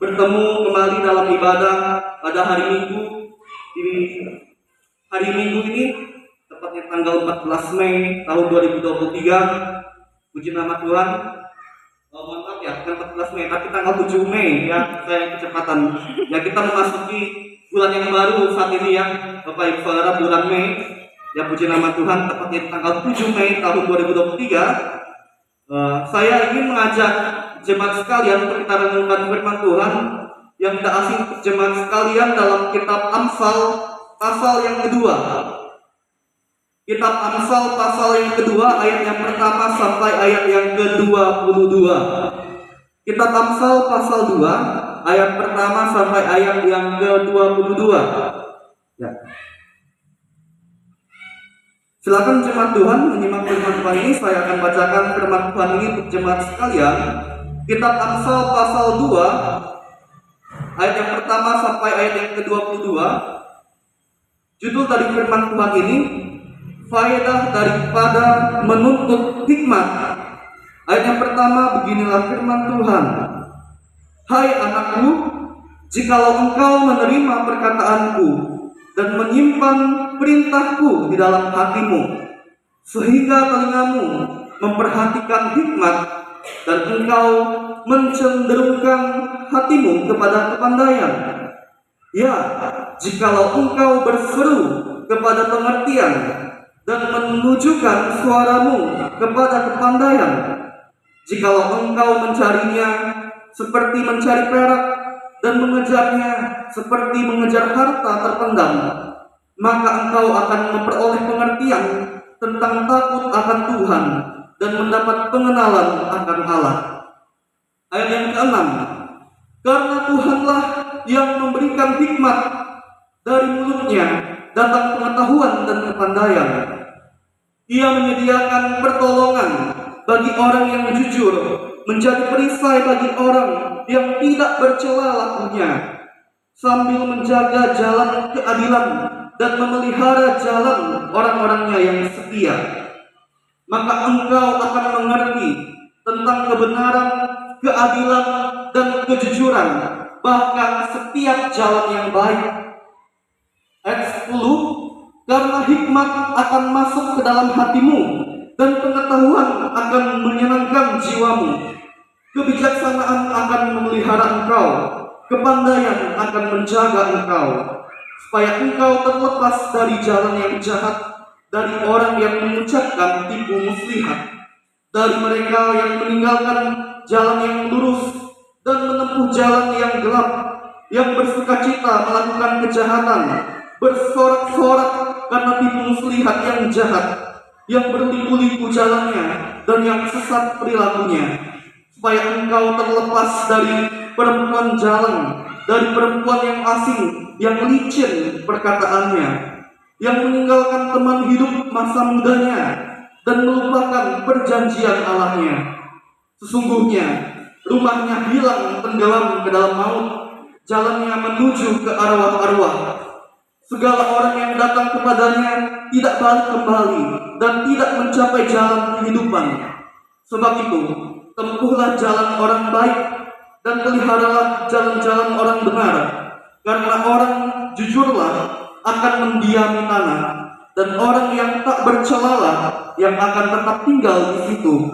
bertemu kembali dalam ibadah pada hari Minggu. Di hari Minggu ini, tepatnya tanggal 14 Mei tahun 2023, puji nama Tuhan. Mohon maaf ya, bukan 14 Mei, tapi tanggal 7 Mei ya, saya kecepatan. Ya, kita memasuki bulan yang baru saat ini ya, Bapak Ibu Saudara, bulan Mei. Ya, puji nama Tuhan, tepatnya tanggal 7 Mei tahun 2023. Saya ingin mengajak jemaat sekalian untuk kita renungkan firman Tuhan yang tidak asing jemaat sekalian dalam kitab Amsal pasal yang kedua. Kitab Amsal pasal yang kedua, ayat yang pertama sampai ayat yang ke-22. Kitab Amsal pasal 2, ayat pertama sampai ayat yang ke-22. Ya. Silakan jemaat Tuhan menyimak firman Tuhan ini. Saya akan bacakan firman Tuhan ini untuk jemaat sekalian. Kitab Amsal pasal 2, ayat yang pertama sampai ayat yang ke-22. Judul dari firman Tuhan ini, faedah daripada menuntut hikmat. Ayat yang pertama, beginilah firman Tuhan. Hai anakku, jikalau engkau menerima perkataanku dan menyimpan perintahku di dalam hatimu, sehingga telingamu memperhatikan hikmat dan engkau mencenderungkan hatimu kepada kepandaian. Ya, jikalau engkau berseru kepada pengertian dan menunjukkan suaramu kepada kepandaian, jikalau engkau mencarinya seperti mencari perak dan mengejarnya seperti mengejar harta terpendam, maka engkau akan memperoleh pengertian tentang takut akan Tuhan dan mendapat pengenalan akan Allah. Ayat yang ke-6, karena Tuhanlah yang memberikan hikmat, dari mulutnya datang pengetahuan dan kepandaian. Ia menyediakan pertolongan bagi orang yang jujur, menjadi perisai bagi orang yang tidak bercela lakunya, sambil menjaga jalan keadilan dan memelihara jalan orang-orangnya yang setia. Maka engkau akan mengerti tentang kebenaran, keadilan, dan kejujuran, bahkan setiap jalan yang baik. Ayat 10, karena hikmat akan masuk ke dalam hatimu dan pengetahuan akan menyenangkan jiwamu. Kebijaksanaan akan memelihara engkau, kepandaian akan menjaga engkau, supaya engkau terlepas dari jalan yang jahat, dari orang yang mengucapkan tipu muslihat, dari mereka yang meninggalkan jalan yang lurus dan menempuh jalan yang gelap, yang bersukacita melakukan kejahatan, bersorak-sorak karena tipu muslihat yang jahat, yang berliku-liku jalannya dan yang sesat perilakunya, supaya engkau terlepas dari perempuan jalan, dari perempuan yang asing, yang licin perkataannya, yang meninggalkan teman hidup masa mudanya dan melupakan perjanjian Allahnya. Sesungguhnya rumahnya hilang tenggelam ke dalam maut, jalannya menuju ke arwah-arwah. Segala orang yang datang kepadanya tidak balik kembali dan tidak mencapai jalan kehidupan. Sebab itu, tempuhlah jalan orang baik dan peliharalah jalan-jalan orang benar, karena orang jujurlah akan mendiami tanah, dan orang yang tak bercelalah yang akan tetap tinggal di situ.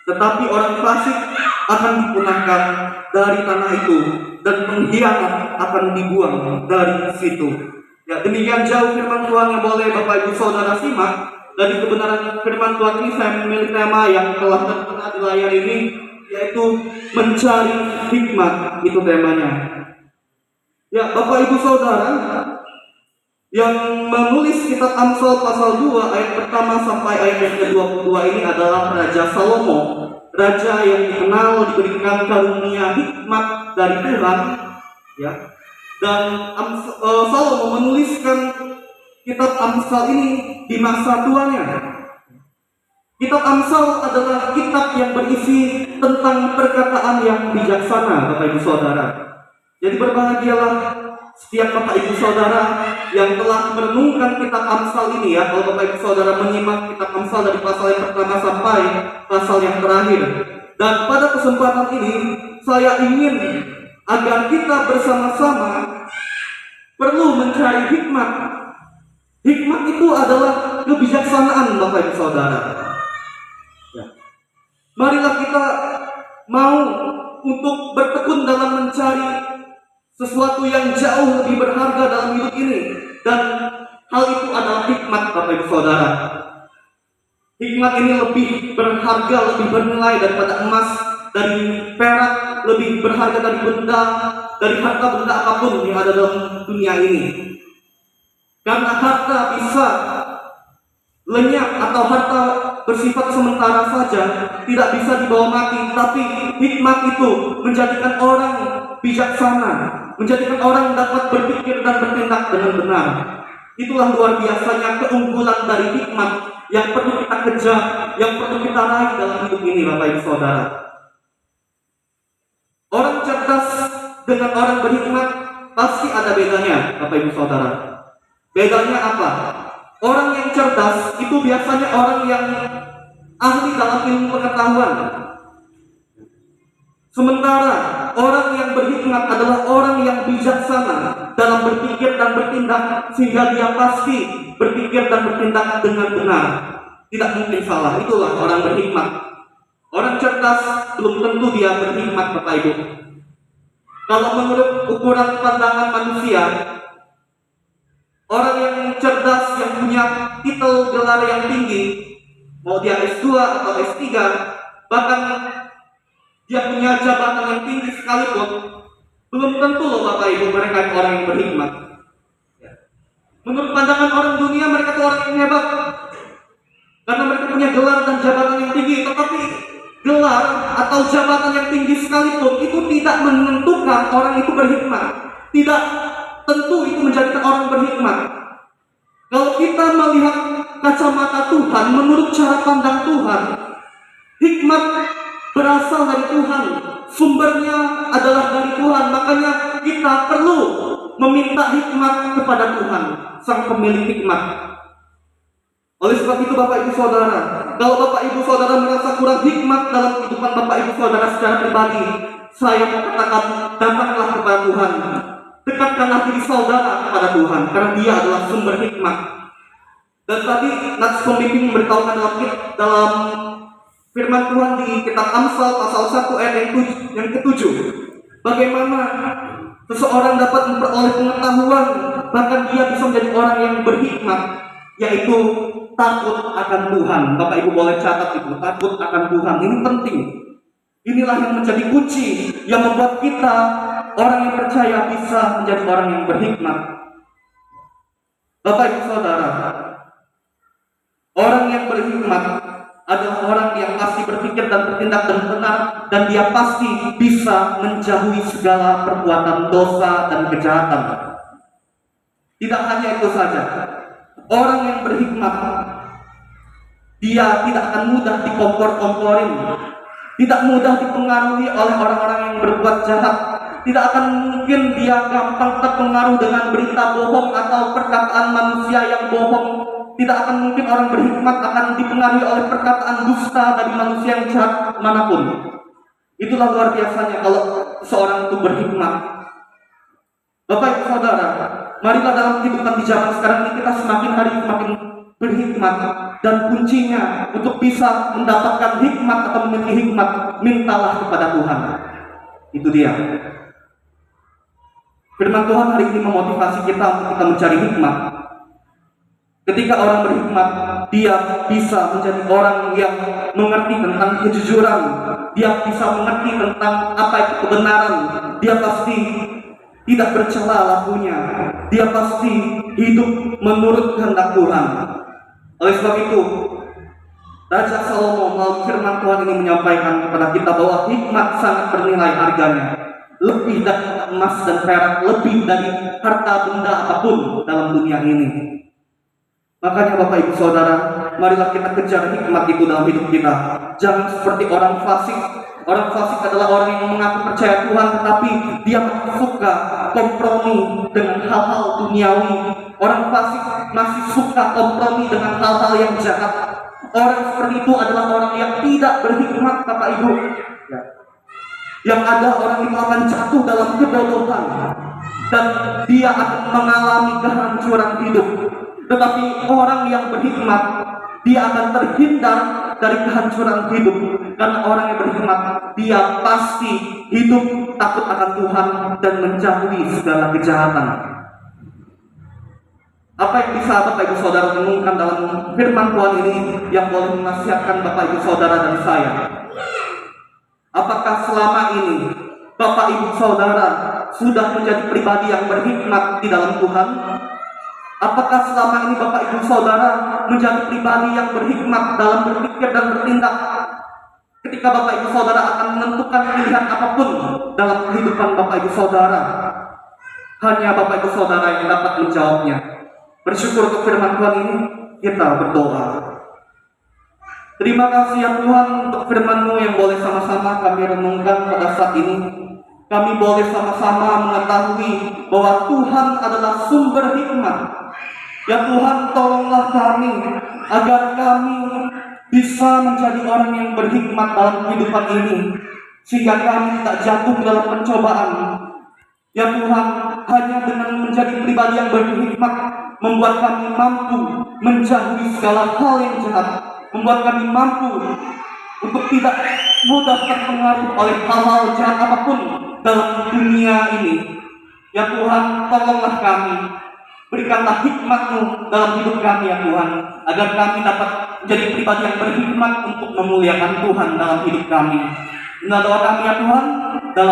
Tetapi orang fasik akan dipunahkan dari tanah itu, dan pengkhianat akan dibuang dari situ. Ya, demikian jauh firman Tuhan yang boleh Bapak Ibu Saudara simak. Dari kebenaran firman Tuhan ini saya memilih tema yang telah tertera di layar ini, yaitu mencari hikmat. Itu temanya. Ya, Bapak Ibu Saudara, yang menulis kitab Amsal pasal 2 ayat pertama sampai ayat yang ke-22 ini adalah Raja Salomo. Raja yang dikenal diberikan karunia hikmat dari Tuhan, ya. Dan Salomo menuliskan kitab Amsal ini di masa tuanya. Kitab Amsal adalah kitab yang berisi tentang perkataan yang bijaksana, Bapak Ibu Saudara. Jadi berbahagialah setiap Bapak Ibu Saudara yang telah merenungkan kitab Amsal ini ya. Kalau Bapak Ibu Saudara menyimak kitab Amsal dari pasal yang pertama sampai pasal yang terakhir. Dan pada kesempatan ini saya ingin agar kita bersama-sama perlu mencari hikmat. Hikmat itu adalah kebijaksanaan, Bapak Ibu Saudara. Ya. Marilah kita mau untuk bertekun dalam mencari sesuatu yang jauh lebih berharga dalam hidup ini, dan hal itu adalah hikmat, Bapak Ibu Saudara. Hikmat ini lebih berharga, lebih bernilai daripada emas, dari perak, lebih berharga dari benda, dari harta benda apapun yang ada dalam dunia ini. Karena harta bisa lenyap atau harta bersifat sementara saja, tidak bisa dibawa mati. Tapi hikmat itu menjadikan orang bijaksana, menjadikan orang dapat berpikir dan bertindak dengan benar. Itulah luar biasanya keunggulan dari hikmat yang perlu kita kejar, yang perlu kita raih dalam hidup ini, Bapak Ibu Saudara. Orang cerdas dengan orang berhikmat pasti ada bedanya, Bapak Ibu Saudara. Bedanya apa? Orang yang cerdas itu biasanya orang yang ahli dalam ilmu pengetahuan. Sementara orang yang berhikmat adalah orang yang bijaksana dalam berpikir dan bertindak, sehingga dia pasti berpikir dan bertindak dengan benar. Tidak mungkin salah. Itulah orang berhikmat. Orang cerdas belum tentu dia berhikmat, Bapak Ibu. Kalau menurut ukuran pandangan manusia, orang yang cerdas, yang punya titel gelar yang tinggi, mau dia S2 atau S3, bahkan dia punya jabatan yang tinggi sekalipun, belum tentu loh Bapak Ibu mereka orang yang berhikmat. Menurut pandangan orang dunia, mereka itu orang yang hebat karena mereka punya gelar dan jabatan yang tinggi. Tetapi gelar atau jabatan yang tinggi sekalipun itu tidak menentukan orang itu berhikmat. Tidak tentu itu menjadikan orang berhikmat. Kalau kita melihat kacamata Tuhan, menurut cara pandang Tuhan, hikmat berasal dari Tuhan, sumbernya adalah dari Tuhan. Makanya kita perlu meminta hikmat kepada Tuhan, Sang Pemilik hikmat. Oleh sebab itu Bapak Ibu Saudara, kalau Bapak Ibu Saudara merasa kurang hikmat dalam kehidupan Bapak Ibu Saudara secara pribadi, saya mau katakan, datanglah kepada Tuhan. Dekatkanlah diri saudara kepada Tuhan, karena Dia adalah sumber hikmat. Dan tadi Nats Pemimpin memberitahukan dalam firman Tuhan di kitab Amsal pasal 1 ayat yang ke-7, bagaimana seseorang dapat memperoleh pengetahuan, bahkan dia bisa menjadi orang yang berhikmat, yaitu takut akan Tuhan. Bapak Ibu boleh catat itu, takut akan Tuhan. Ini penting. Inilah yang menjadi kunci yang membuat kita, orang yang percaya, bisa menjadi orang yang berhikmat. Bapak Ibu Saudara, orang yang berhikmat adalah orang yang pasti berpikir dan bertindak dengan benar, dan dia pasti bisa menjauhi segala perbuatan dosa dan kejahatan. Tidak hanya itu saja, orang yang berhikmat, dia tidak akan mudah dikompor-komporin, tidak mudah dipengaruhi oleh orang-orang yang berbuat jahat. Tidak akan mungkin dia gampang terpengaruh dengan berita bohong atau perkataan manusia yang bohong. Tidak akan mungkin orang berhikmat akan dipengaruhi oleh perkataan dusta dari manusia yang jahat manapun. Itulah luar biasanya kalau seorang itu berhikmat. Bapak Ibu Saudara, marilah dalam kehidupan di zaman sekarang ini kita semakin hari semakin berhikmat, dan kuncinya untuk bisa mendapatkan hikmat atau memiliki hikmat, mintalah kepada Tuhan. Itu dia. Firman Tuhan hari ini memotivasi kita untuk kita mencari hikmat. Ketika orang berhikmat, dia bisa menjadi orang yang mengerti tentang kejujuran. Dia bisa mengerti tentang apa itu kebenaran. Dia pasti tidak bercela lakunya. Dia pasti hidup menurut kehendak Tuhan. Oleh sebab itu, Raja Salomo melalui firman Tuhan ini menyampaikan kepada kita bahwa hikmat sangat bernilai harganya. Lebih dari emas dan perak, lebih dari harta benda apapun dalam dunia ini. Makanya Bapak Ibu Saudara, marilah kita kejar hikmat itu dalam hidup kita. Jangan seperti orang fasik. Orang fasik adalah orang yang mengaku percaya Tuhan, tetapi dia suka kompromi dengan hal-hal duniawi. Orang fasik masih suka kompromi dengan hal-hal yang jahat. Orang seperti itu adalah orang yang tidak berhikmat, Bapak Ibu. Ya. Yang ada orang itu akan jatuh dalam kebodohan dan dia akan mengalami kehancuran hidup. Tetapi orang yang berhikmat, dia akan terhindar dari kehancuran hidup. Karena orang yang berhikmat, dia pasti hidup takut akan Tuhan dan menjauhi segala kejahatan. Apa yang bisa Bapak Ibu Saudara renungkan dalam firman Tuhan ini yang boleh menasihatkan Bapak Ibu Saudara dan saya? Apakah selama ini Bapak Ibu Saudara sudah menjadi pribadi yang berhikmat di dalam Tuhan? Apakah selama ini Bapak Ibu Saudara menjadi pribadi yang berhikmat dalam berpikir dan bertindak? Ketika Bapak Ibu Saudara akan menentukan pilihan apapun dalam kehidupan Bapak Ibu Saudara, hanya Bapak Ibu Saudara yang dapat menjawabnya. Bersyukur untuk firman Tuhan ini, kita berdoa. Terima kasih ya Tuhan untuk firman-Mu yang boleh sama-sama kami renungkan pada saat ini. Kami boleh sama-sama mengetahui bahwa Tuhan adalah sumber hikmat. Ya Tuhan, tolonglah kami agar kami bisa menjadi orang yang berhikmat dalam kehidupan ini, sehingga kami tak jatuh dalam pencobaan. Ya Tuhan, hanya dengan menjadi pribadi yang berhikmat membuat kami mampu menjauhi segala hal yang jahat, membuat kami mampu untuk tidak mudah terpengaruh oleh hal-hal jahat apapun dalam dunia ini. Ya Tuhan, tolonglah kami, berikanlah hikmat-Mu dalam hidup kami ya Tuhan, agar kami dapat menjadi pribadi yang berhikmat untuk memuliakan Tuhan dalam hidup kami. Inilah doa kami ya Tuhan,